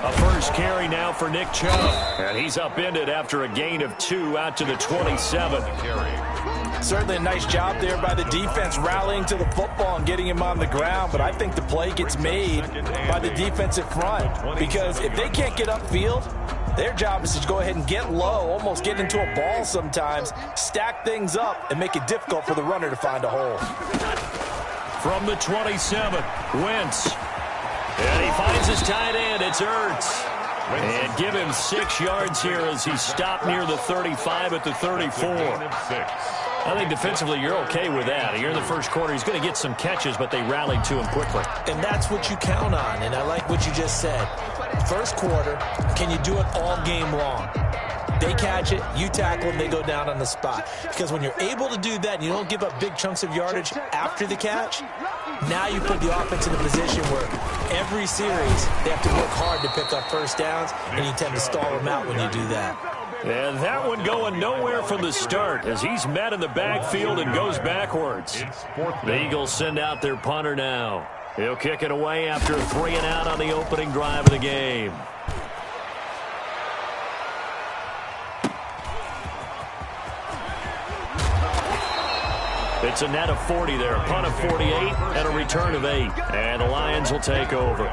A first carry now for Nick Chubb. And he's upended after a gain of 2 out to the 27. Certainly a nice job there by the defense rallying to the football and getting him on the ground. But I think the play gets made by the defensive front. Because if they can't get upfield, their job is to go ahead and get low, almost get into a ball sometimes, stack things up, and make it difficult for the runner to find a hole. From the 27, Wentz. And he finds his tight end. It's Ertz. And give him 6 yards here as he stopped near the 35 at the 34. I think defensively you're okay with that. Here in the first quarter, he's going to get some catches, but they rallied to him quickly. And that's what you count on, and I like what you just said. First quarter, can you do it all game long? They catch it, you tackle them, they go down on the spot. Because when you're able to do that and you don't give up big chunks of yardage after the catch, now you put the offense in a position where every series they have to work hard to pick up first downs, and you tend to stall them out when you do that. And that one going nowhere from the start as he's met in the backfield and goes backwards. The Eagles send out their punter now. He'll kick it away after 3 and out on the opening drive of the game. It's a net of 40 there, a punt of 48, and a return of 8. And the Lions will take over.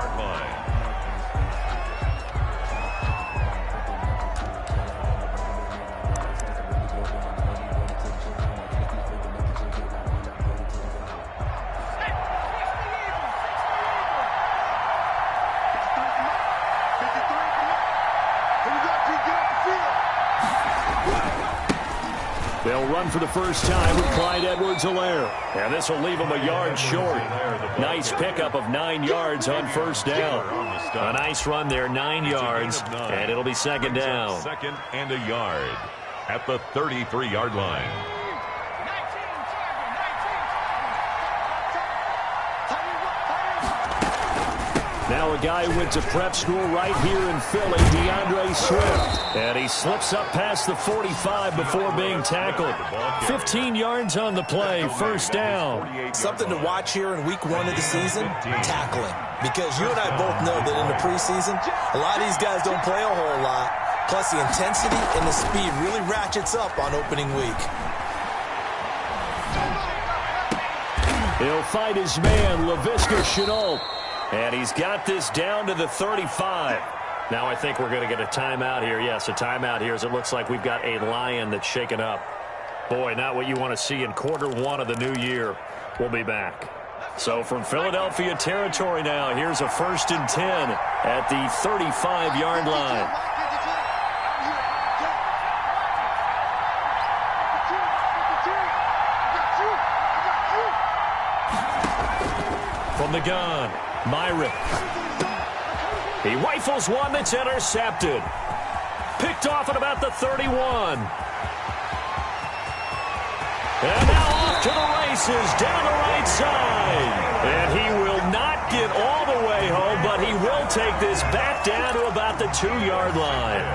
They'll run for the first time with Clyde Edwards-Helaire. And this will leave him a yard short. Nice pickup of 9 yards on first down. A nice run there, 9 yards, and it'll be second down. Second and a yard at the 33-yard line. Now a guy who went to prep school right here in Philly, DeAndre Swift. And he slips up past the 45 before being tackled. 15 yards on the play, first down. Something to watch here in week 1 of the season, tackling. Because you and I both know that in the preseason, a lot of these guys don't play a whole lot. Plus the intensity and the speed really ratchets up on opening week. He'll fight his man, Laviska Shenault. And he's got this down to the 35. Now I think we're going to get a timeout here. Yes, a timeout here as it looks like we've got a Lion that's shaken up. Boy, not what you want to see in quarter 1 of the new year. We'll be back. So from Philadelphia territory now, here's a 1st and 10 at the 35-yard line. From the gun, Myron. He rifles one that's intercepted. Picked off at about the 31. And now off to the races down the right side. And he will not get all the way home, but he will take this back down to about the 2-yard line.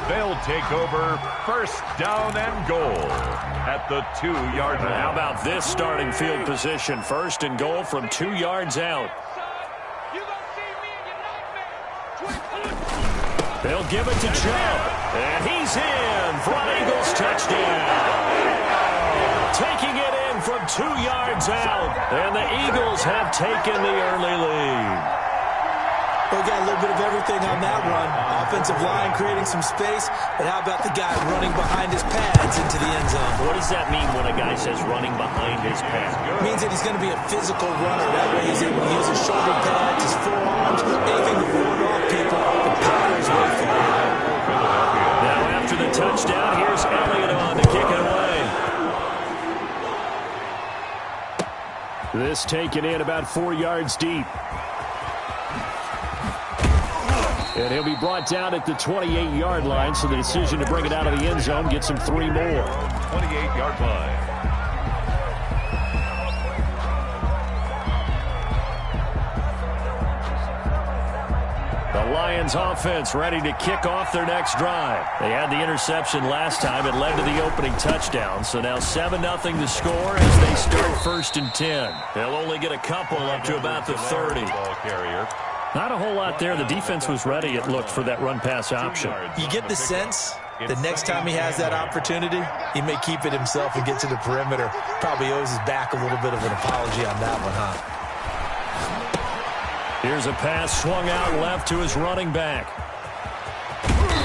They'll take over first down and goal at the 2-yard line. How about this starting field position? 1st and goal from 2 yards out. They'll give it to Chubb. And he's in for an Eagles touchdown. Taking it in from 2 yards out. And the Eagles have taken the early lead. We got a little bit of everything on that run. Offensive line creating some space, but how about the guy running behind his pads into the end zone? What does that mean when a guy says running behind his pads? It means that he's going to be a physical runner. That way he's able to use his shoulder pads, his forearms, anything to ward off people and power his way forward. Now after the touchdown, here's Elliott on to kick it away. This taken in about 4 yards deep. And he'll be brought down at the 28-yard line, so the decision to bring it out of the end zone gets him 3 more. 28-yard line. The Lions offense ready to kick off their next drive. They had the interception last time. It led to the opening touchdown. So now 7-0 to score as they start 1st and 10. They'll only get a couple up to about the 30. Not a whole lot there. The defense was ready, it looked, for that run-pass option. You get the sense the next time he has that opportunity, he may keep it himself and get to the perimeter. Probably owes his back a little bit of an apology on that one, huh? Here's a pass swung out left to his running back.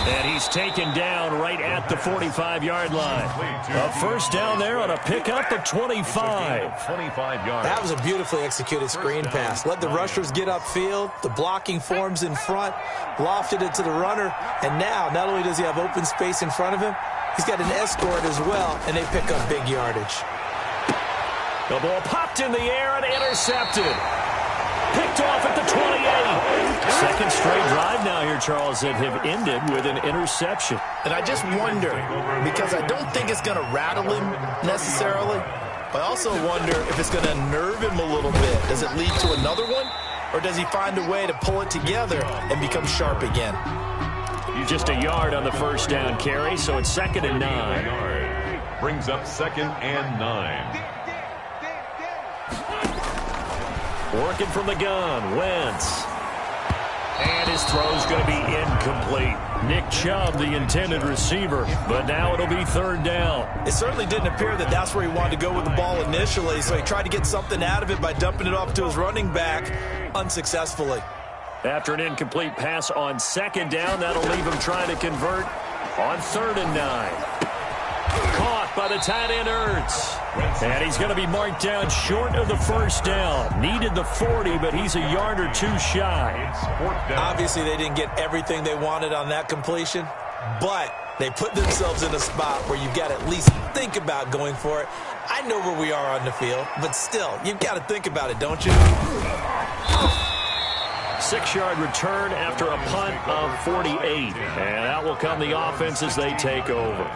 And he's taken down right at the 45-yard line. A first down there on a pickup of 25. 25 yards. That was a beautifully executed screen pass. Let the rushers get upfield. The blocking forms in front. Lofted it to the runner. And now, not only does he have open space in front of him, he's got an escort as well, and they pick up big yardage. The ball popped in the air and intercepted. Picked off at the 28. Second straight drive now here, Charles, that have ended with an interception. And I just wonder, because I don't think it's going to rattle him necessarily, but I also wonder if it's going to nerve him a little bit. Does it lead to another one, or does he find a way to pull it together and become sharp again? Just a yard on the first down carry, so it's 2nd and 9. Brings up 2nd and 9. Working from the gun, Wentz. And his throw's going to be incomplete. Nick Chubb, the intended receiver, but now it'll be 3rd down. It certainly didn't appear that that's where he wanted to go with the ball initially, so he tried to get something out of it by dumping it off to his running back unsuccessfully. After an incomplete pass on 2nd down, that'll leave him trying to convert on 3rd and 9. Caught by the tight end, Ertz. And he's going to be marked down short of the first down. Needed the 40, but he's a yard or two shy. Obviously, they didn't get everything they wanted on that completion, but they put themselves in a spot where you've got to at least think about going for it. I know where we are on the field, but still, you've got to think about it, don't you? 6-yard return after a punt of 48. And out will come the offense as they take over.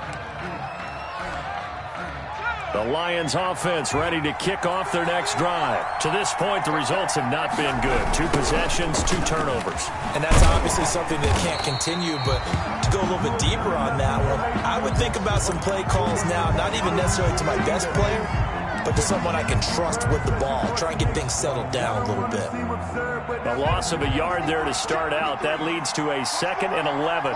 The Lions offense ready to kick off their next drive. To this point, the results have not been good. 2 possessions, 2 turnovers. And that's obviously something that can't continue, but to go a little bit deeper on that one, I would think about some play calls now, not even necessarily to my best player, but to someone I can trust with the ball. Try and get things settled down a little bit. A loss of a yard there to start out. That leads to a 2nd and 11.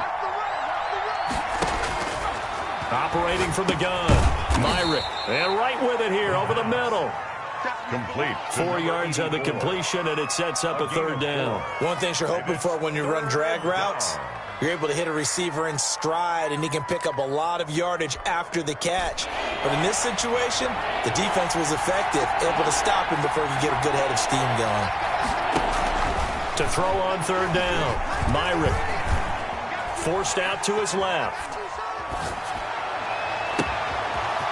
Operating from the gun, Myrick. And right with it here over the middle. Complete. 4 yards on the completion, and it sets up a 3rd down. One thing you're hoping for when you run drag routes, you're able to hit a receiver in stride, and he can pick up a lot of yardage after the catch. But in this situation, the defense was effective, able to stop him before he could get a good head of steam going. To throw on 3rd down, Myrick. Forced out to his left.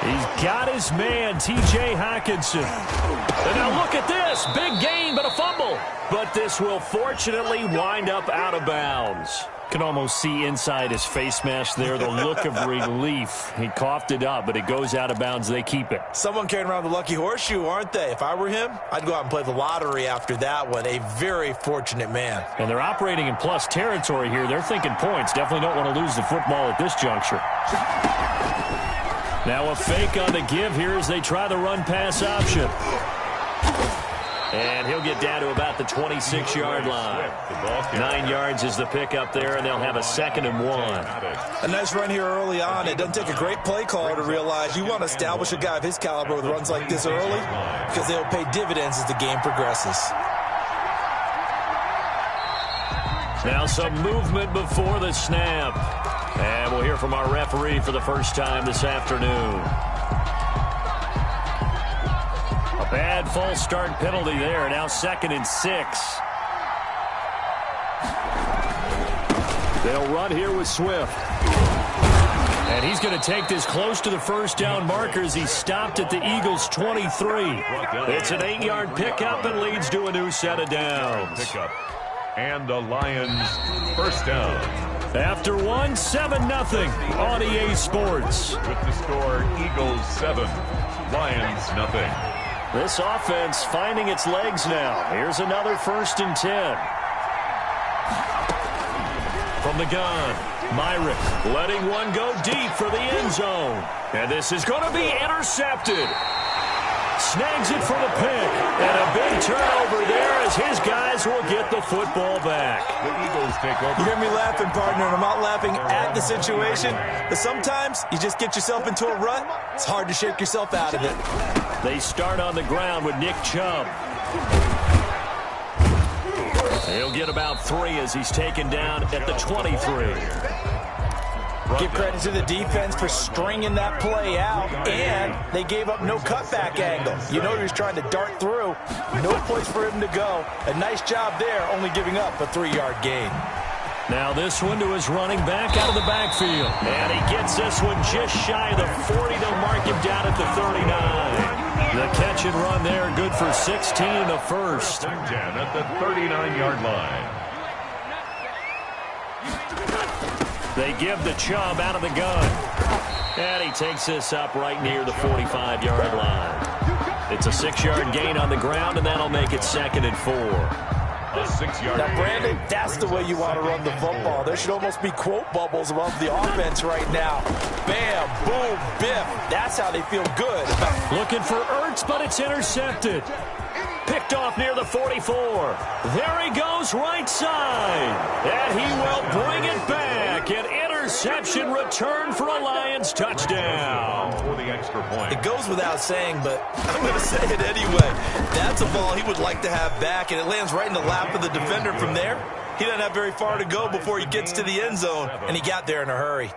He's got his man, T.J. Hockenson. And now look at this. Big gain, but a fumble. But this will fortunately wind up out of bounds. Can almost see inside his face mask there, the look of relief. He coughed it up, but it goes out of bounds. They keep it. Someone carrying around the lucky horseshoe, aren't they? If I were him, I'd go out and play the lottery after that one. A very fortunate man. And they're operating in plus territory here. They're thinking points. Definitely don't want to lose the football at this juncture. Now a fake on the give here as they try the run-pass option. And he'll get down to about the 26-yard line. 9 yards is the pickup there, and they'll have a 2nd and 1. A nice run here early on. It doesn't take a great play caller to realize you want to establish a guy of his caliber with runs like this early because they'll pay dividends as the game progresses. Now some movement before the snap. And we'll hear from our referee for the first time this afternoon. A bad false start penalty there. Now 2nd and 6. They'll run here with Swift. And he's going to take this close to the first down marker as he stopped at the Eagles' 23. It's an 8-yard pickup and leads to a new set of downs. And the Lions first down. After 7-0 on EA Sports. With the score, Eagles 7, Lions nothing. This offense finding its legs now. Here's another 1st and 10. From the gun, Myrick letting one go deep for the end zone. And this is going to be intercepted. Snags it for the pick. And a big turnover there as his guys will get the football back. The Eagles take over. You hear me laughing, partner, and I'm not laughing at the situation. But sometimes you just get yourself into a rut. It's hard to shake yourself out of it. They start on the ground with Nick Chubb. He'll get about 3 as he's taken down at the 23. Give credit to the defense for stringing that play out, and they gave up no cutback angle. You know he was trying to dart through. No place for him to go. A nice job there, only giving up a 3-yard gain. Now this one to his running back out of the backfield. And he gets this one just shy of the 40. They'll mark him down at the 39. The catch and run there, good for 16 in the first. 10 at the 39-yard line. They give the Chubb out of the gun. And he takes this up right near the 45-yard line. It's a 6-yard gain on the ground, and that'll make it 2nd and 4. A 6-yard Now, gain. Brandon, that's the way you want to run the football. There should almost be quote bubbles above the offense right now. Bam, boom, biff. That's how they feel good. Looking for Ertz, but it's intercepted. Picked off near the 44. There he goes right side. And he will bring it back. An interception return for a Lions touchdown. For the extra point. It goes without saying, but I'm going to say it anyway. That's a ball he would like to have back, and it lands right in the lap of the defender from there. He doesn't have very far to go before he gets to the end zone, and he got there in a hurry.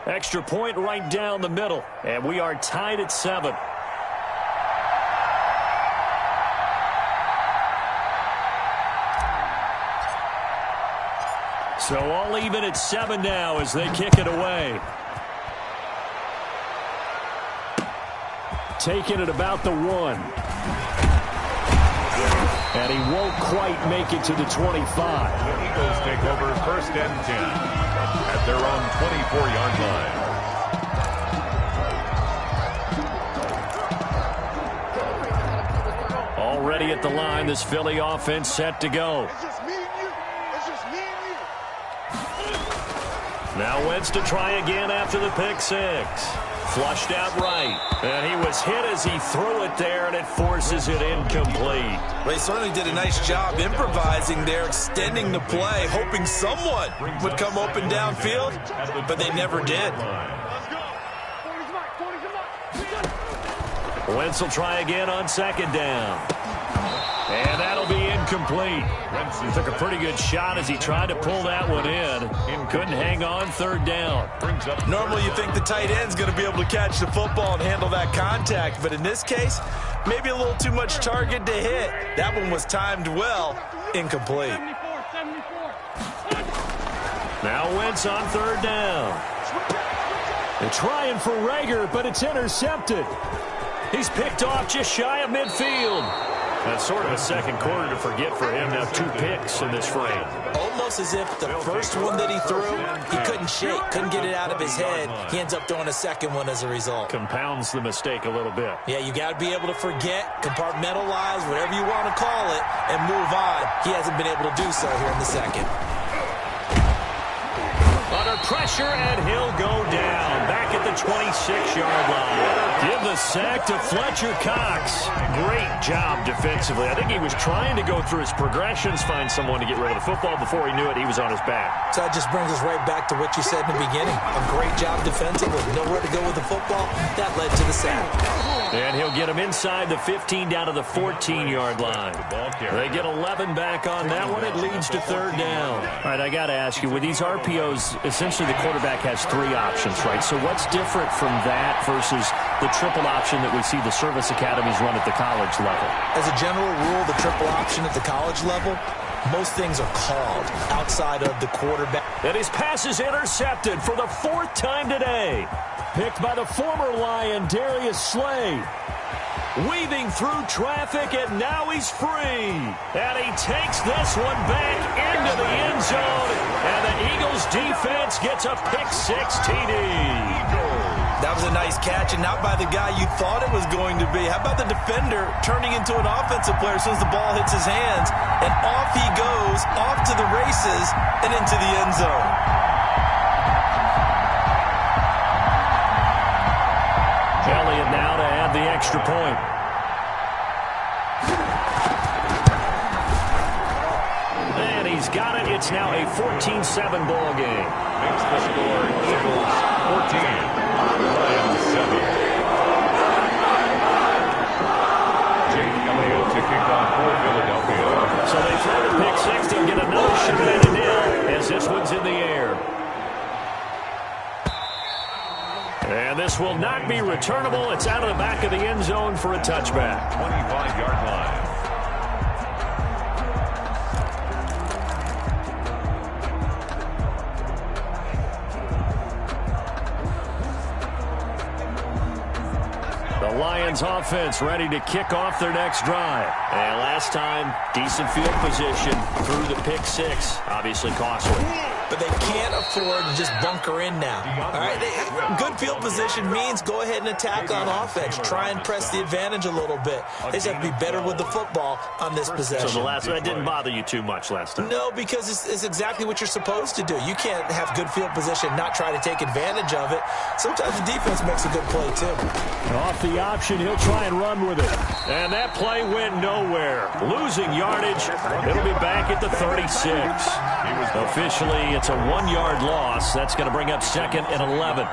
Extra point right down the middle, and we are tied at 7. So all even at 7 now as they kick it away. Taking it about the 1. And he won't quite make it to the 25. The Eagles take over 1st and 10 at their own 24-yard line. Already at the line, this Philly offense set to go. Now Wentz to try again after the pick 6. Flushed out right. And he was hit as he threw it there, and it forces it incomplete. They certainly did a nice job improvising there, extending the play, hoping someone would come open downfield, but they never did. Wentz will try again on 2nd down. And that'll be incomplete. He took a pretty good shot as he tried to pull that one in. Couldn't hang on 3rd down. Normally you think the tight end's going to be able to catch the football and handle that contact, but in this case, maybe a little too much target to hit. That one was timed well, incomplete. Now Wentz on 3rd down. They're trying for Rager, but it's intercepted. He's picked off just shy of midfield. That's sort of a second quarter to forget for him. Now 2 picks in this frame. Almost as if the first one that he threw, he couldn't shake, couldn't get it out of his head. He ends up throwing a second one as a result. Compounds the mistake a little bit. Yeah, you got to be able to forget, compartmentalize, whatever you want to call it, and move on. He hasn't been able to do so here in the second. Under pressure, and he'll go down. Back at the 26-yard line. Give the sack to Fletcher Cox. Great job defensively. I think he was trying to go through his progressions, find someone to get rid of the football. Before he knew it, he was on his back. So that just brings us right back to what you said in the beginning. A great job defensively. Nowhere to go with the football. That led to the sack. And he'll get him inside the 15 down to the 14-yard line. They get 11 back on that one. It leads to 3rd down. All right, I got to ask you, with these RPOs, essentially the quarterback has 3 options, right? So what's different from that versus the triple option that we see the service academies run at the college level? As a general rule, the triple option at the college level, most things are called outside of the quarterback. And his pass is intercepted for the 4th time today. Picked by the former Lion, Darius Slay. Weaving through traffic, and now he's free. And he takes this one back into the end zone. And the Eagles defense gets a pick-6 TD. That was a nice catch, and not by the guy you thought it was going to be. How about the defender turning into an offensive player as soon as the ball hits his hands? And off he goes, off to the races, and into the end zone. Elliott now to add the extra point. got it. It's now a 14-7 ball game. Makes the score Eagles 14, Lions 7. Jake Elliott to kick off for Philadelphia. So they throw the pick six and get another shot at a nil as this one's in the air. And this will not be returnable. It's out of the back of the end zone for a touchback. 25-yard line. The Lions offense ready to kick off their next drive. And last time, decent field position through the pick six. Obviously costly. But they can't afford to just bunker in now. All right, good field position means go ahead and attack on offense. Try and press the advantage a little bit. They just have to be better with the football on this possession. So the last one didn't bother you too much last time? No, because it's exactly what you're supposed to do. You can't have good field position, not try to take advantage of it. Sometimes the defense makes a good play, too. Off the option, he'll try and run with it. And that play went nowhere. Losing yardage. It'll be back at the 36. Officially, it's a 1-yard loss. That's going to bring up 2nd and 11.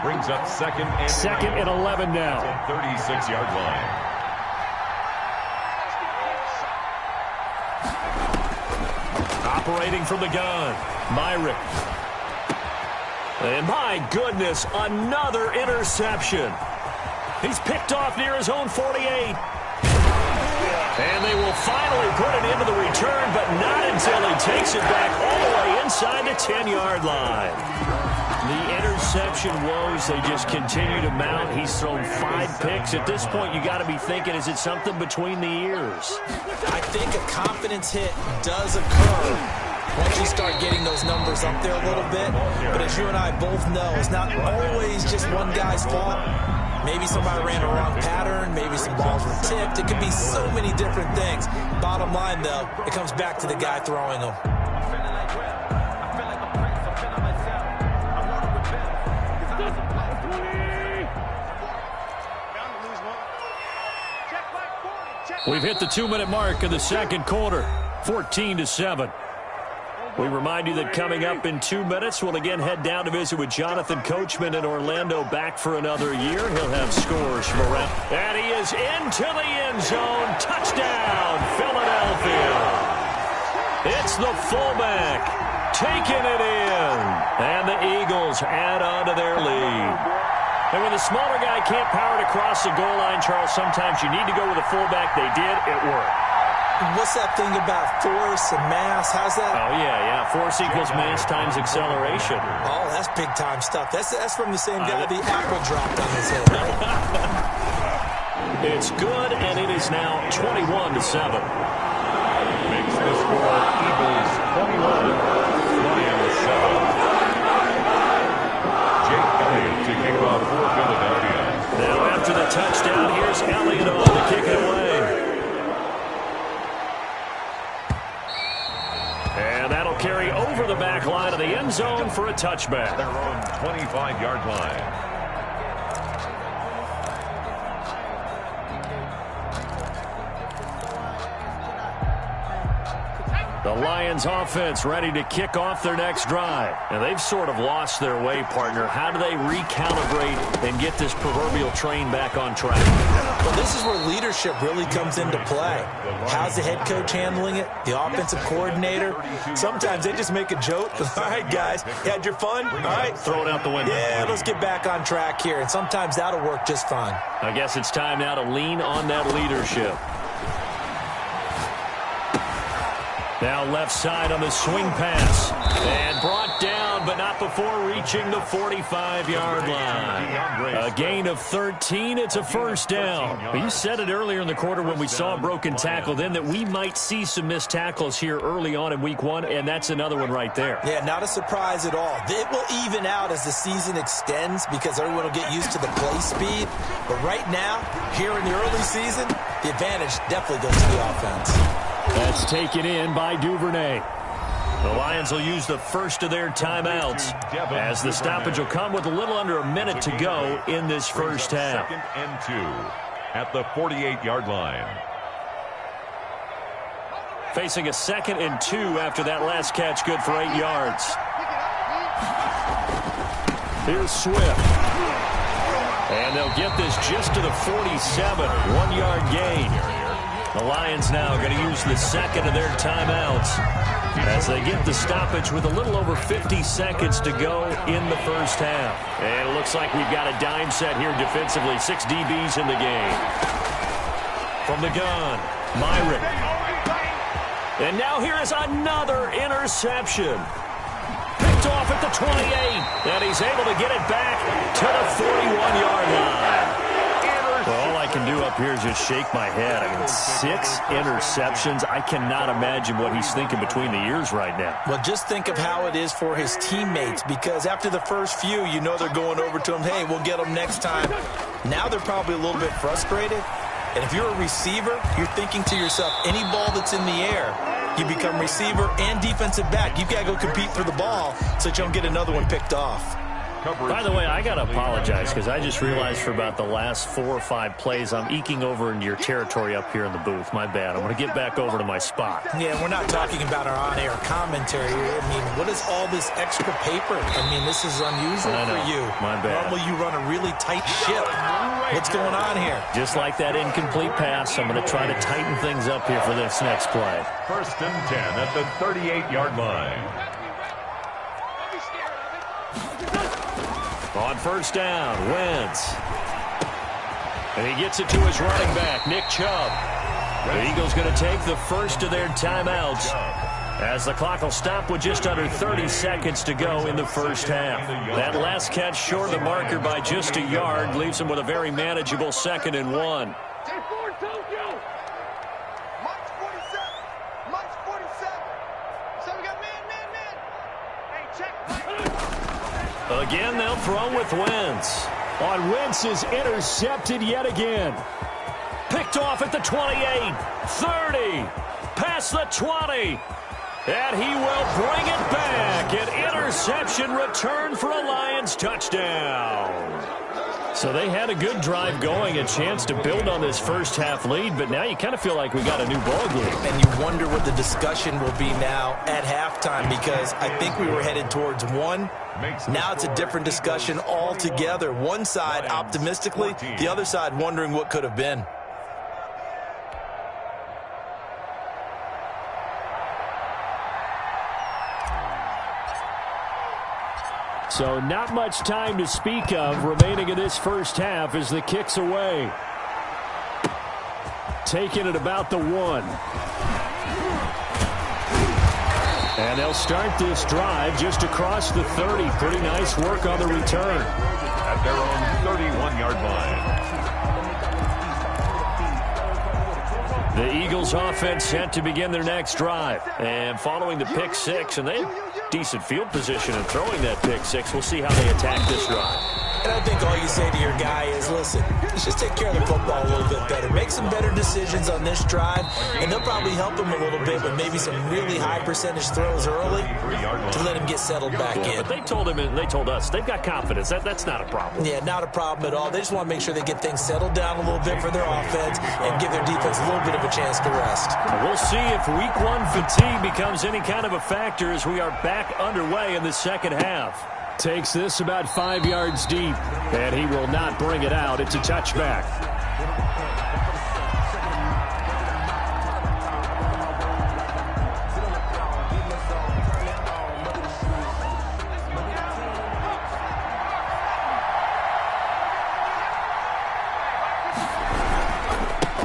Brings up 2nd and 11 now. 36-yard line. Operating from the gun, Myrick. And my goodness, another interception. He's picked off near his own 48. And they will finally put it into the return, but not until he takes it back all the way inside the 10-yard line. The interception woes, they just continue to mount. He's thrown 5 picks. At this point, you got to be thinking, is it something between the ears? I think a confidence hit does occur once you start getting those numbers up there a little bit. But as you and I both know, it's not always just one guy's fault. Maybe somebody ran a wrong pattern. Maybe some balls were tipped. It could be so many different things. Bottom line, though, it comes back to the guy throwing them. We've hit the 2-minute mark of the second quarter, 14-7. We remind you that coming up in 2 minutes, we'll again head down to visit with Jonathan Coachman in Orlando, back for another year. He'll have scores from around. And he is into the end zone. Touchdown, Philadelphia. It's the fullback taking it in. And the Eagles add on to their lead. And when the smaller guy can't power it across the goal line, Charles, sometimes you need to go with a fullback. They did. It worked. What's that thing about force and mass? How's that? Oh, yeah. Force equals mass times acceleration. Oh, that's big-time stuff. That's from the same guy the apple dropped on his head, right? It's good, and it is now 21-7. Makes the score Eagles 21, Lions 7. Jake Elliott to kick off for Philadelphia. Now after the touchdown, here's Elliott on to kick it away. And that'll carry over the back line of the end zone for a touchback. Their own 25-yard line. The Lions offense ready to kick off their next drive. And they've sort of lost their way, partner. How do they recalibrate and get this proverbial train back on track? Well, this is where leadership really comes into play. How's the head coach handling it? The offensive coordinator? Sometimes they just make a joke. All right, guys, you had your fun? All right. Throw it out the window. Yeah, let's get back on track here. And sometimes that'll work just fine. I guess it's time now to lean on that leadership. Now left side on the swing pass. And brought down, but not before reaching the 45-yard line. A gain of 13. It's a first down. But you said it earlier in the quarter when we saw a broken tackle then that we might see some missed tackles here early on in week 1, and that's another one right there. Yeah, not a surprise at all. It will even out as the season extends because everyone will get used to the play speed. But right now, here in the early season, the advantage definitely goes to the offense. That's taken in by Duvernay. The Lions will use the first of their timeouts as the stoppage will come with a little under a minute to go in this first half. 2nd and 2 at the 48-yard line. Facing a 2nd and 2 after that last catch, good for 8 yards. Here's Swift. And they'll get this just to the 47, 1-yard gain. The Lions now going to use the 2nd of their timeouts as they get the stoppage with a little over 50 seconds to go in the first half. And it looks like we've got a dime set here defensively. 6 DBs in the game. From the gun, Myrick. And now here is another interception. Picked off at the 28, and he's able to get it back to the 41-yard line. Well, all I can do up here is just shake my head. I mean, 6 interceptions. I cannot imagine what he's thinking between the ears right now. Well, just think of how it is for his teammates, because after the first few, you know they're going over to him, hey, we'll get them next time. Now they're probably a little bit frustrated. And if you're a receiver, you're thinking to yourself, any ball that's in the air, you become receiver and defensive back. You've got to go compete for the ball so that you don't get another one picked off. By the way, I got to apologize because I just realized for about the last 4 or 5 plays, I'm eking over into your territory up here in the booth. My bad. I'm going to get back over to my spot. Yeah, we're not talking about our on-air commentary. I mean, what is all this extra paper? I mean, this is unusual for you. My bad. Normally you run a really tight ship. What's going on here? Just like that incomplete pass, I'm going to try to tighten things up here for this next play. 1st and 10 at the 38-yard line. On 1st down, Wentz. And he gets it to his running back, Nick Chubb. The Eagles going to take the first of their timeouts as the clock will stop with just under 30 seconds to go in the first half. That last catch short of the marker by just a yard leaves him with a very manageable 2nd and 1. Again, they'll throw with Wentz. On Wentz is intercepted yet again. Picked off at the 28, 30, past the 20. And he will bring it back. An interception return for a Lions touchdown. So they had a good drive going, a chance to build on this first half lead, but now you kind of feel like we got a new ball game. And you wonder what the discussion will be now at halftime, because I think we were headed towards 1. Now it's a different discussion altogether. One side optimistically, the other side wondering what could have been. So not much time to speak of remaining in this first half as the kick's away. Taking it about the 1. And they'll start this drive just across the 30. Pretty nice work on the return. At their own 31-yard line. The Eagles offense set to begin their next drive. And following the pick 6, and they have decent field position in throwing that pick 6. We'll see how they attack this drive. And I think all you say to your guy is, listen, let's just take care of the football a little bit better. Make some better decisions on this drive, and they'll probably help him a little bit with maybe some really high percentage throws early to let him get settled back in. But they told him and they told us they've got confidence. That's not a problem. Yeah, not a problem at all. They just want to make sure they get things settled down a little bit for their offense and give their defense a little bit of a chance to rest. We'll see if week 1 fatigue becomes any kind of a factor as we are back underway in the second half. Takes this about 5 yards deep, and he will not bring it out. It's a touchback.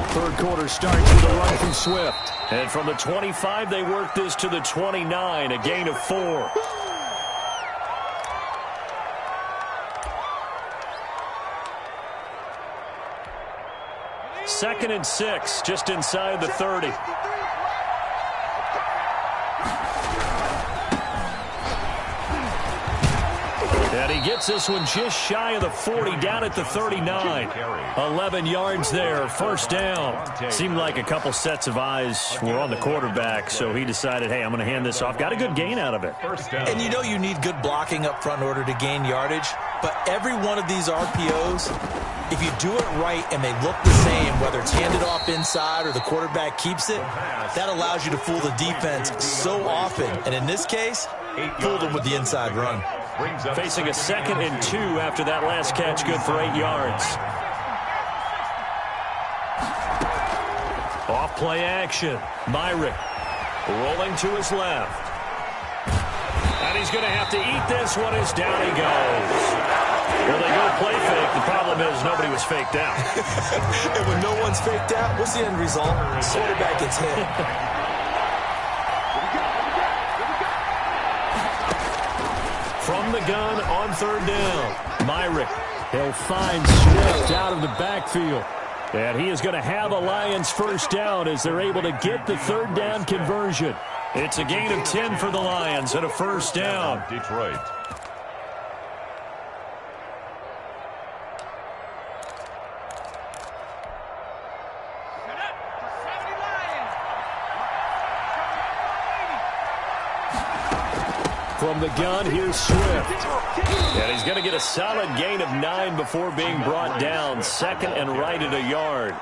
Third quarter starts with a run from Swift. And from the 25, they work this to the 29, a gain of 4. Second and 6, just inside the 30. And he gets this one just shy of the 40, down at the 39. 11 yards there, first down. Seemed like a couple sets of eyes were on the quarterback, so he decided, hey, I'm going to hand this off. Got a good gain out of it. And you know you need good blocking up front in order to gain yardage, but every one of these RPOs If you do it right and they look the same, whether it's handed off inside or the quarterback keeps it, that allows you to fool the defense so often. And in this case, fooled them with the inside run. Facing a 2nd and 2 after that last catch, good for 8 yards. Off play action. Myrick rolling to his left. And he's going to have to eat this one as down he goes. Well, they go play fake. The problem is nobody was faked out. And when no one's faked out, what's the end result? Quarterback gets hit. From the gun on 3rd down. Myrick. He'll find Swift out of the backfield. And he is going to have a Lions first down as they're able to get the 3rd down conversion. It's a gain of 10 for the Lions and a first down. Detroit. From the gun, here's Swift. And he's going to get a solid gain of 9 before being brought down. 2nd and right at a yard.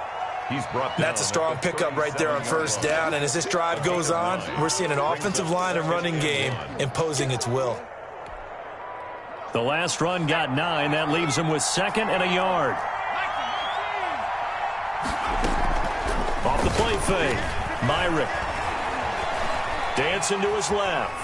That's a strong pickup right there on first down. And as this drive goes on, we're seeing an offensive line and running game imposing its will. The last run got 9. That leaves him with 2nd and a yard. Off the play fake. Myrick. Dancing to his left.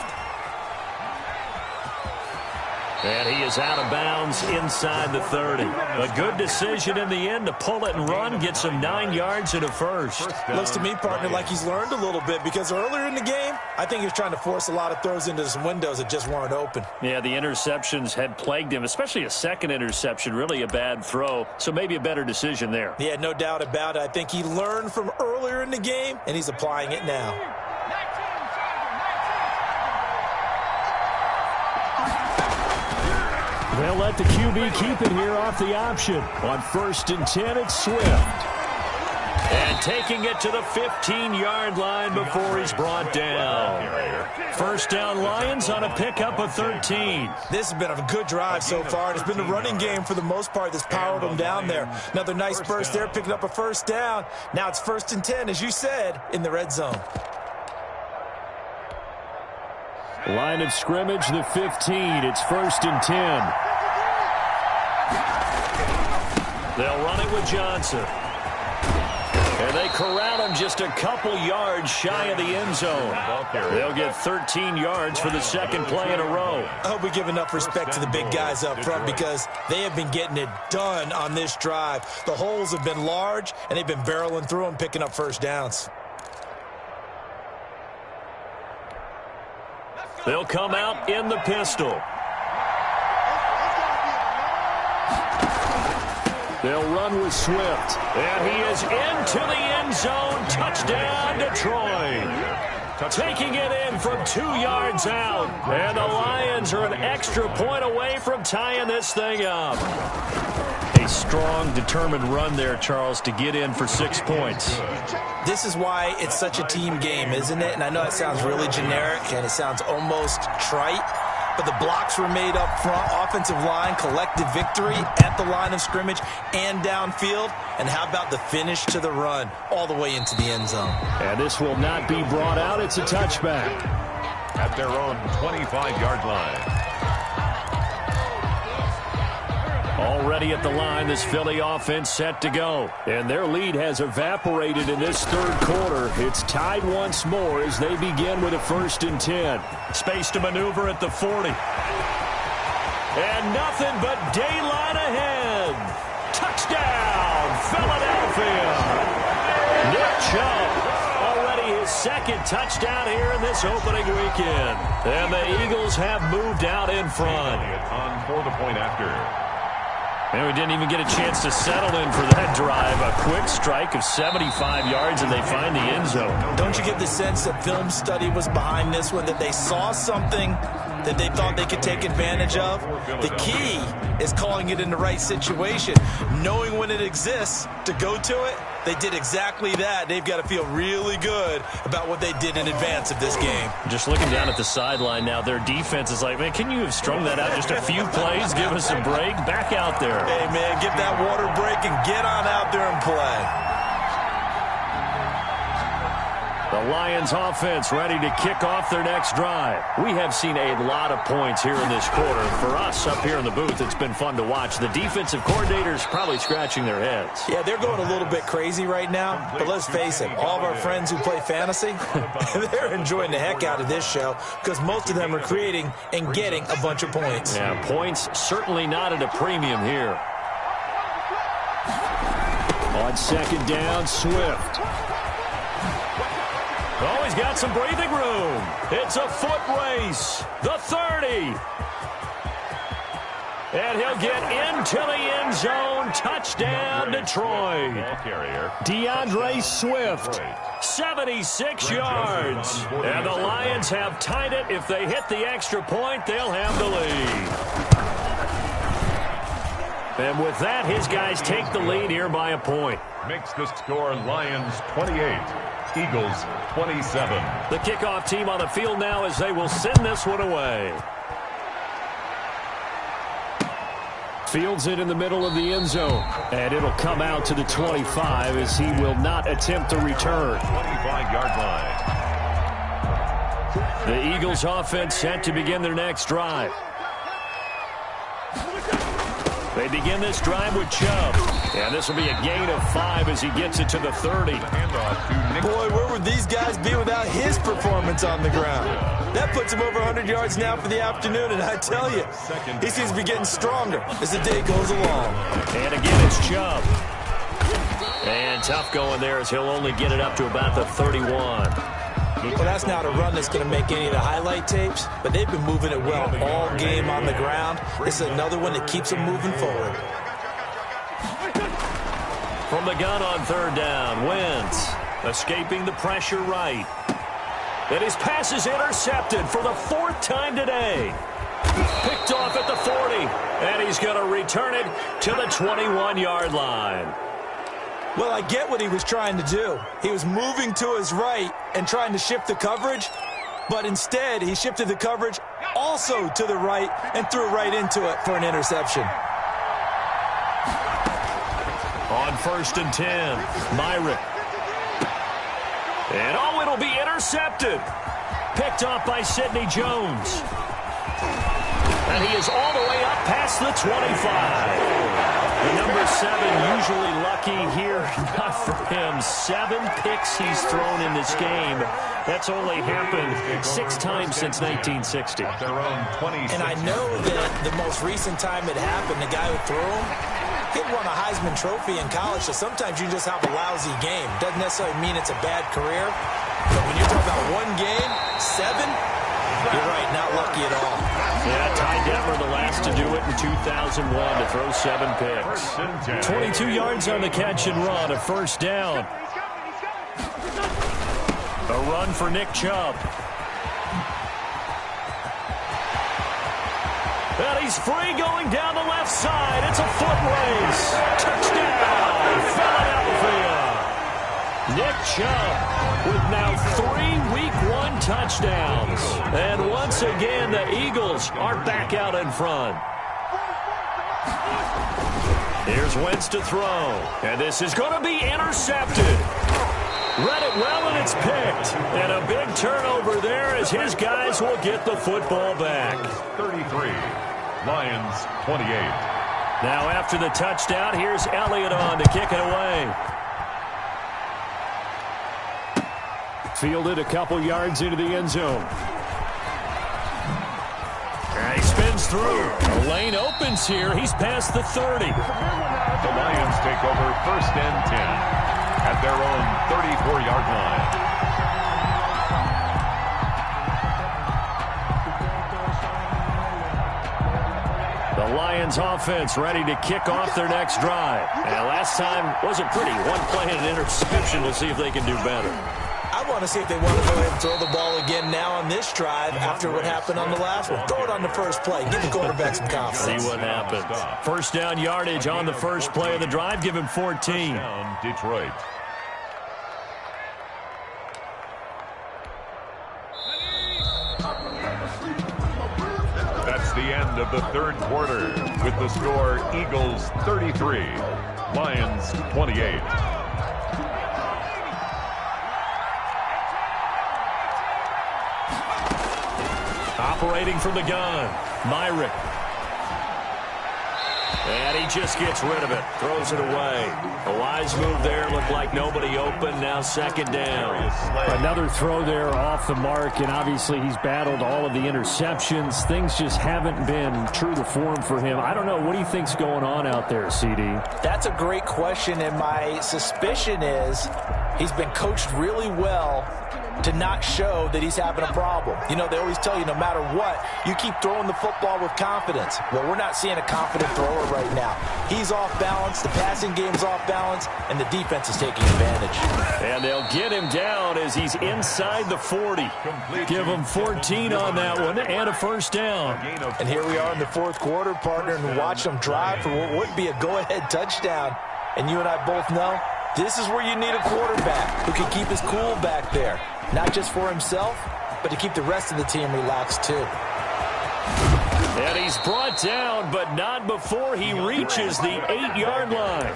And he is out of bounds inside the 30. A good decision in the end to pull it and run, get some 9 yards and a first. Looks to me, partner, like he's learned a little bit because earlier in the game, I think he was trying to force a lot of throws into some windows that just weren't open. Yeah, the interceptions had plagued him, especially a 2nd interception, really a bad throw. So maybe a better decision there. Yeah, no doubt about it. I think he learned from earlier in the game, and he's applying it now. They'll let the QB keep it here off the option. On 1st and 10, it's Swift. And taking it to the 15-yard line before he's brought down. First down Lions on a pickup of 13. This has been a good drive so far. And it's been the running game for the most part that's powered them down there. Another nice burst there, picking up a first down. Now it's 1st and 10, as you said, in the red zone. Line of scrimmage, the 15. It's 1st and 10. They'll run it with Johnson. And they corral him just a couple yards shy of the end zone. They'll get 13 yards for the 2nd play in a row. I hope we give enough respect to the big guys up front because they have been getting it done on this drive. The holes have been large, and they've been barreling through them, picking up first downs. They'll come out in the pistol. They'll run with Swift. And he is into the end zone. Touchdown, Detroit. Taking it in from 2 yards out. And the Lions are an extra point away from tying this thing up. A strong, determined run there, Charles, to get in for 6 points. This is why it's such a team game, isn't it? And I know it sounds really generic and it sounds almost trite, but the blocks were made up front, offensive line, collective victory at the line of scrimmage and downfield. And how about the finish to the run all the way into the end zone? And this will not be brought out. It's a touchback. At their own 25-yard line. Already at the line, this Philly offense set to go. And their lead has evaporated in this 3rd quarter. It's tied once more as they begin with a 1st and 10. Space to maneuver at the 40. And nothing but daylight ahead. Touchdown, Philadelphia. Nick Chubb. Already his 2nd touchdown here in this opening weekend. And the Eagles have moved out in front. On for the point after. And we didn't even get a chance to settle in for that drive. A quick strike of 75 yards, and they find the end zone. Don't you get the sense that film study was behind this one, that they saw something that they thought they could take advantage of? The key is calling it in the right situation, knowing when it exists to go to it, They did exactly that. They've got to feel really good about what they did in advance of this game. Just looking down at the sideline now, their defense is like, man, can you have strung that out just a few plays? Give us a break. Back out there. Hey, man, get that water break and get on out there and play. The Lions offense ready to kick off their next drive. We have seen a lot of points here in this quarter. For us up here in the booth, it's been fun to watch. The defensive coordinators probably scratching their heads. Yeah, they're going a little bit crazy right now. But let's face it, all of our friends who play fantasy, they're enjoying the heck out of this show because most of them are creating and getting a bunch of points. Yeah, points certainly not at a premium here. On second down, Swift. Oh, he's got some breathing room. It's a foot race. The 30. And he'll get into the end zone. Touchdown, Detroit. DeAndre Swift, 76 yards. And the Lions have tied it. If they hit the extra point, they'll have the lead. And with that, his guys take the lead here by a point. Makes the score Lions 28. Eagles 27. The kickoff team on the field now as they will send this one away. Fields it in the middle of the end zone. And it'll come out to the 25 as he will not attempt to return. 25-yard line. The Eagles offense set to begin their next drive. They begin this drive with Chubb. And this will be a gain of 5 as he gets it to the 30. Boy, where would these guys be without his performance on the ground? That puts him over 100 yards now for the afternoon, and I tell you, he seems to be getting stronger as the day goes along. And again, it's Chubb. And tough going there as he'll only get it up to about the 31. Well, that's not a run that's going to make any of the highlight tapes, but they've been moving it well all game on the ground. This is another one that keeps them moving forward. From the gun on third down, Wentz escaping the pressure right. And his pass is intercepted for the 4th time today. Picked off at the 40, and he's going to return it to the 21-yard line. Well, I get what he was trying to do. He was moving to his right and trying to shift the coverage, but instead he shifted the coverage also to the right and threw right into it for an interception. On 1st and 10, Myrick. And oh, it'll be intercepted. Picked off by Sidney Jones. And he is all the way up past the 25. The number 7 usually lucky here. Not for him. 7 picks he's thrown in this game. That's only happened 6 times since 1960. And I know that the most recent time it happened, the guy who threw him, he won a Heisman Trophy in college, so sometimes you just have a lousy game. Doesn't necessarily mean it's a bad career. But when you're talking about one game, 7, you're right, not lucky at all. Yeah, Ty Detmer, the last to do it in 2001 to throw 7 picks. 22 yards on the catch and run, a first down. A run for Nick Chubb. And he's free going down the left side. It's a foot race. Touchdown, Philadelphia. Nick Chubb with now 3 Week 1 touchdowns. And once again, the Eagles are back out in front. Here's Wentz to throw. And this is going to be intercepted. Read it well, and it's picked. And a big turnover there as his guys will get the football back. 33, Lions 28. Now after the touchdown, here's Elliott on to kick it away. Fielded a couple yards into the end zone. And he spins through. The lane opens here. He's past the 30. The Lions take over 1st and 10 at their own 34-yard line. The Lions offense ready to kick off their next drive. And last time wasn't pretty. One play and an interception. We'll see if they can do better. I I want to see if they want to go ahead and throw the ball again now on this drive after what happened on the last one. Throw it on the first play. Give the quarterback some confidence. See what happens. First down yardage on the first play of the drive. Give him 14. Down Detroit. That's the end of the third quarter with the score Eagles 33, Lions 28. Operating from the gun, Myrick. And he just gets rid of it, throws it away. A wise move there, looked like nobody open, now second down. Another throw there off the mark, and obviously he's battled all of the interceptions. Things just haven't been true to form for him. I don't know, what do you think's going on out there, CD? That's a great question, and my suspicion is he's been coached really well to not show that he's having a problem. You know, they always tell you no matter what, you keep throwing the football with confidence. Well, we're not seeing a confident thrower right now. He's off balance, the passing game's off balance, and the defense is taking advantage. And they'll get him down as he's inside the 40. Give him 14 on that one and a first down. And here we are in the fourth quarter, partner, and watch them drive for what would be a go-ahead touchdown. And you and I both know this is where you need a quarterback who can keep his cool back there. Not just for himself, but to keep the rest of the team relaxed too. And he's brought down, but not before he reaches the 8-yard line.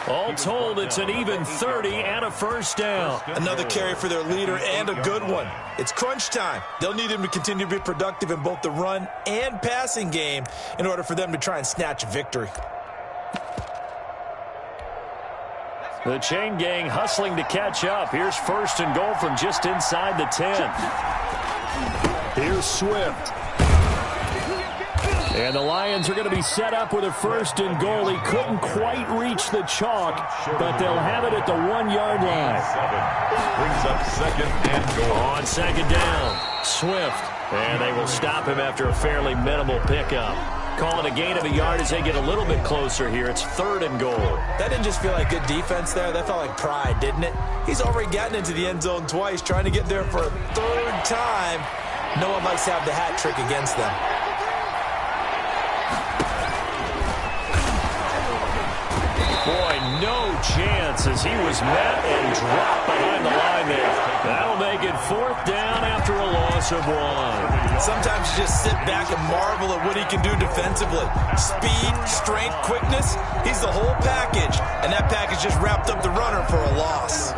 All told, it's an even 30 and a first down. Another carry for their leader and a good one. It's crunch time. They'll need him to continue to be productive in both the run and passing game in order for them to try and snatch a victory. The chain gang hustling to catch up. Here's first and goal from just inside the 10. Here's Swift. And the Lions are going to be set up with a first and goal. He couldn't quite reach the chalk, but they'll have it at the 1-yard line. Brings up second and goal. On second down, Swift. And they will stop him after a fairly minimal pickup. Call it a gain of a yard as they get a little bit closer here. It's third and goal. That didn't just feel like good defense there. That felt like pride, didn't it? He's already gotten into the end zone twice, trying to get there for a third time. No one likes to have the hat trick against them. Boy, no chance as he was met and dropped behind the line there. That'll make it fourth down after a loss of 1. Sometimes you just sit back and marvel at what he can do defensively. Speed, strength, quickness, he's the whole package. And that package just wrapped up the runner for a loss.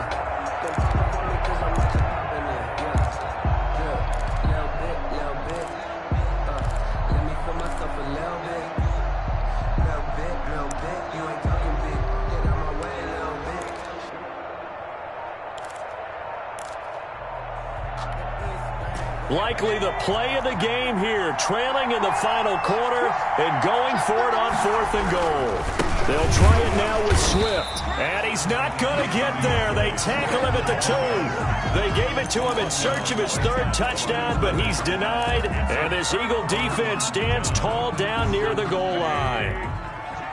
Likely the play of the game here, trailing in the final quarter and going for it on fourth and goal. They'll try it now with Swift, and he's not going to get there. They tackle him at the 2. They gave it to him in search of his third touchdown, but he's denied, and this Eagle defense stands tall down near the goal line.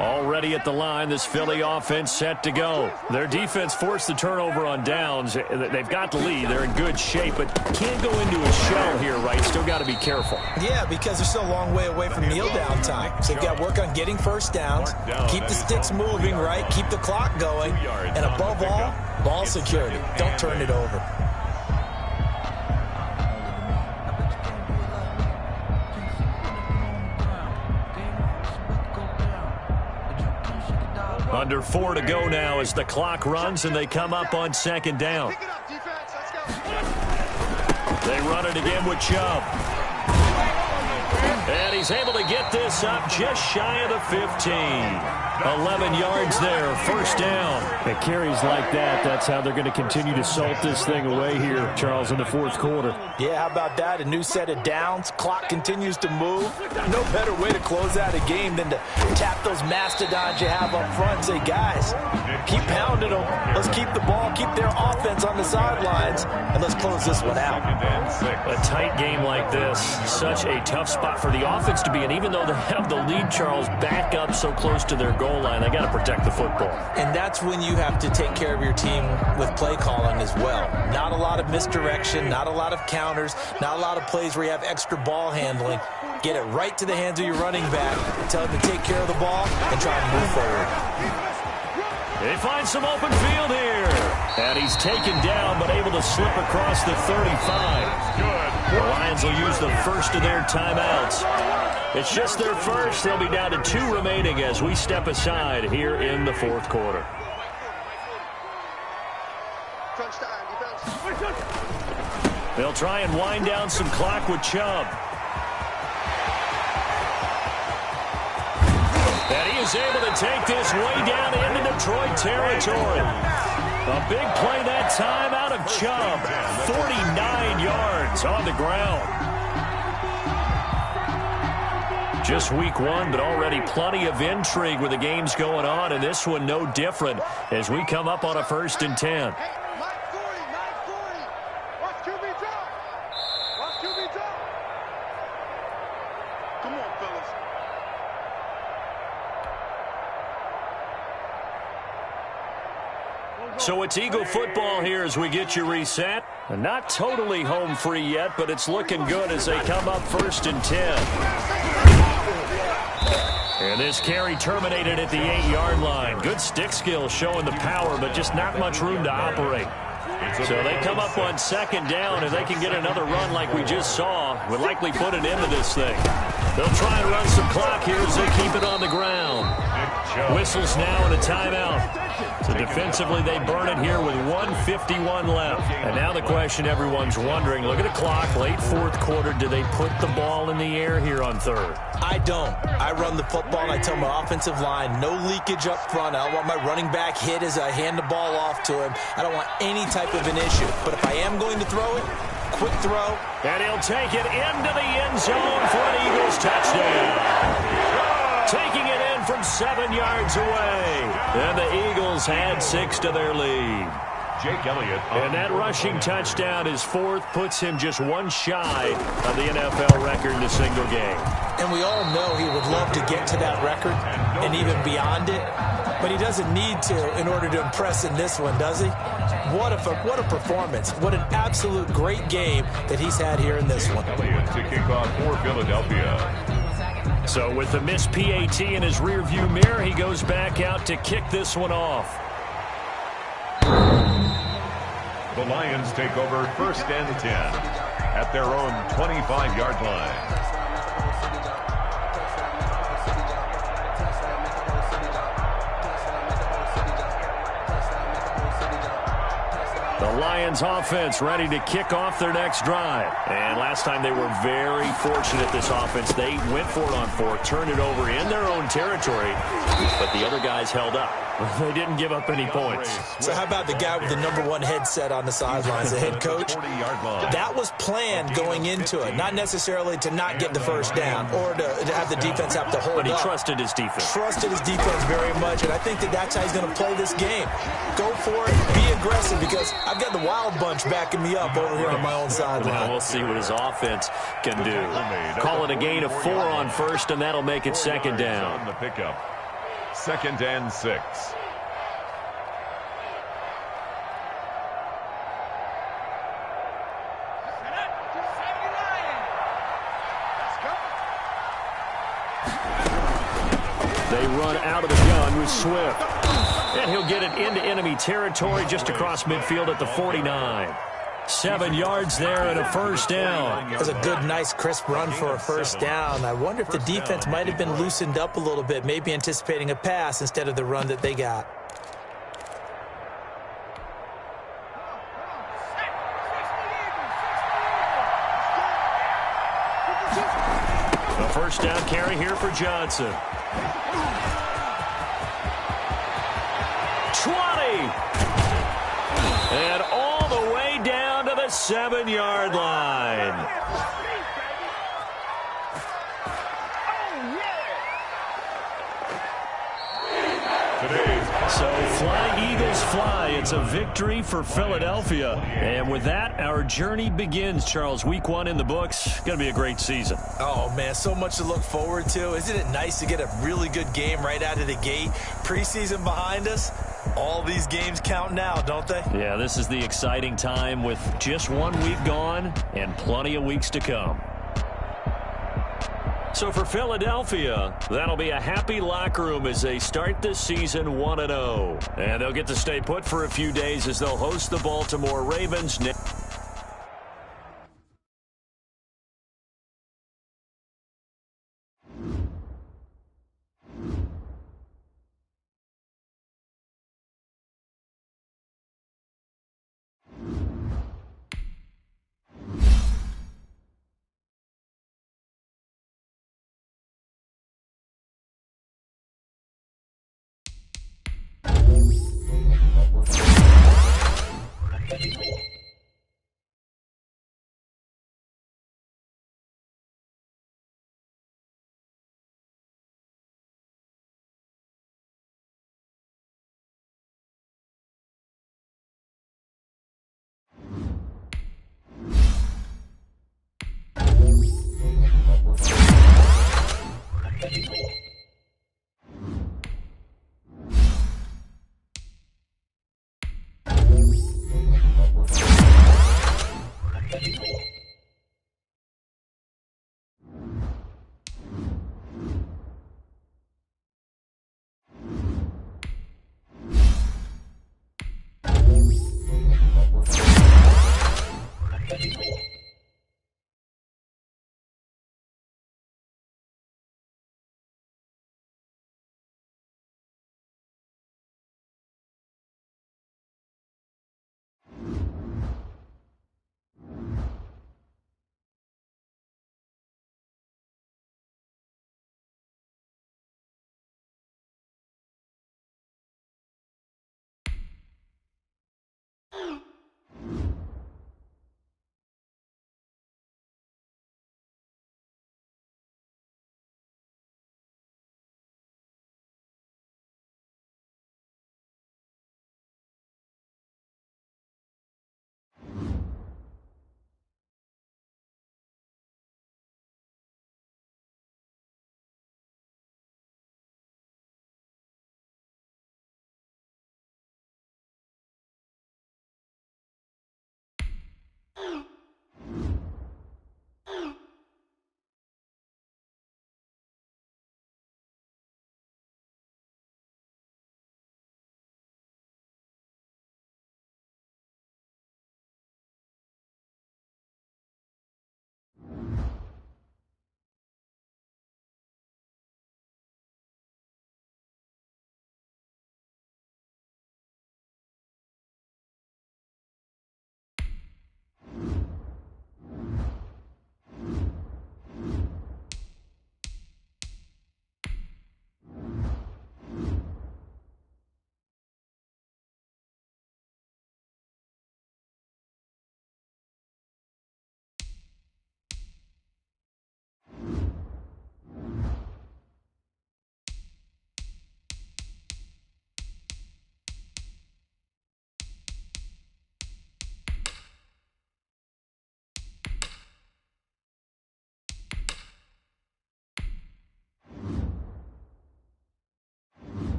Already at the line, this Philly offense set to go. Their defense forced the turnover on downs. They've got the lead. They're in good shape, but can't go into a shell here, right? Still got to be careful. Yeah, because they're still a long way away from kneel down time. So they've got to work on getting first downs, keep the sticks moving, right? Keep the clock going, and above all, ball security. Don't turn it over. Under 4 to go now as the clock runs and they come up on second down. They run it again with Chubb. And he's able to get this up just shy of the 15. 11 yards there, first down. It carries like that. That's how they're going to continue to salt this thing away here, Charles, in the fourth quarter. Yeah, how about that? A new set of downs. Clock continues to move. No better way to close out a game than to tap those mastodons you have up front and say, guys, keep pounding them. Let's keep the ball, keep their offense on the sidelines, and let's close this one out. A tight game like this, such a tough tough spot for the offense to be in. Even though they have the lead, Charles, back up so close to their goal line, they got to protect the football. And that's when you have to take care of your team with play calling as well. Not a lot of misdirection, not a lot of counters, not a lot of plays where you have extra ball handling. Get it right to the hands of your running back, tell him to take care of the ball, and try and move forward. They find some open field here. And he's taken down, but able to slip across the 35. The Lions will use the first of their timeouts. It's just their first. They'll be down to 2 remaining as we step aside here in the fourth quarter. They'll try and wind down some clock with Chubb. And he is able to take this way down into Detroit territory. A big play that time out of Chubb. 49 yards on the ground. Just week 1, but already plenty of intrigue with the games going on, and this one no different as we come up on a 1st and 10. So it's Eagle football here as we get you reset. Not totally home free yet, but it's looking good as they come up 1st and 10. And this carry terminated at the 8-yard line. Good stick skill showing the power, but just not much room to operate. So they come up on 2nd down, and they can get another run like we just saw. Would likely put an end to this thing. They'll try and run some clock here as they keep it on the ground. Whistles now and a timeout. So defensively, they burn it here with 1:51 left. And now the question everyone's wondering, look at the clock, late 4th quarter, do they put the ball in the air here on 3rd? I don't. I run the football, and I tell my offensive line, no leakage up front. I don't want my running back hit as I hand the ball off to him. I don't want any type of an issue. But if I am going to throw it, quick throw. And he'll take it into the end zone for an Eagles touchdown. Taking it in from 7 yards away. And the Eagles add 6 to their lead. Jake Elliott. And that rushing touchdown, his 4th, puts him just 1 shy of the NFL record in a single game. And we all know he would love to get to that record and even beyond it. But he doesn't need to in order to impress in this one, does he? What a performance. What an absolute great game that he's had here in this one. Elliott to kick off for Philadelphia. So with the missed PAT in his rearview mirror, he goes back out to kick this one off. The Lions take over 1st and 10 at their own 25-yard line. The Lions offense ready to kick off their next drive. And last time they were very fortunate, this offense. They went for it on 4th, turned it over in their own territory, but the other guys held up. They didn't give up any points. So how about the guy with the #1 headset on the sidelines, the head coach? That was planned going into it, not necessarily to not get the 1st down or to have the defense have to hold up. But he trusted his defense. Trusted his defense very much, and I think that's how he's going to play this game. Go for it, be aggressive, because I've got the Wild Bunch backing me up over here on my own sideline. Well, we'll see what his offense can do. Call it a gain of 4 on 1st, and that'll make it 2nd down. The pickup. 2nd and 6. They run out of the gun with Swift. And he'll get it into enemy territory just across midfield at the 49. 7 yards there and a 1st down. That was a good, nice, crisp run for a 1st down. I wonder if the defense might have been loosened up a little bit, maybe anticipating a pass instead of the run that they got. A 1st down carry here for Johnson. 20. And all the way down to the 7-yard line. So Flying Eagles fly. It's a victory for Philadelphia. And with that, our journey begins, Charles. Week 1 in the books. Going to be a great season. Oh, man, so much to look forward to. Isn't it nice to get a really good game right out of the gate? Preseason behind us. All these games count now, don't they? Yeah, this is the exciting time with just 1 week gone and plenty of weeks to come. So for Philadelphia, that'll be a happy locker room as they start this season 1-0. And they'll get to stay put for a few days as they'll host the Baltimore Ravens. Hey,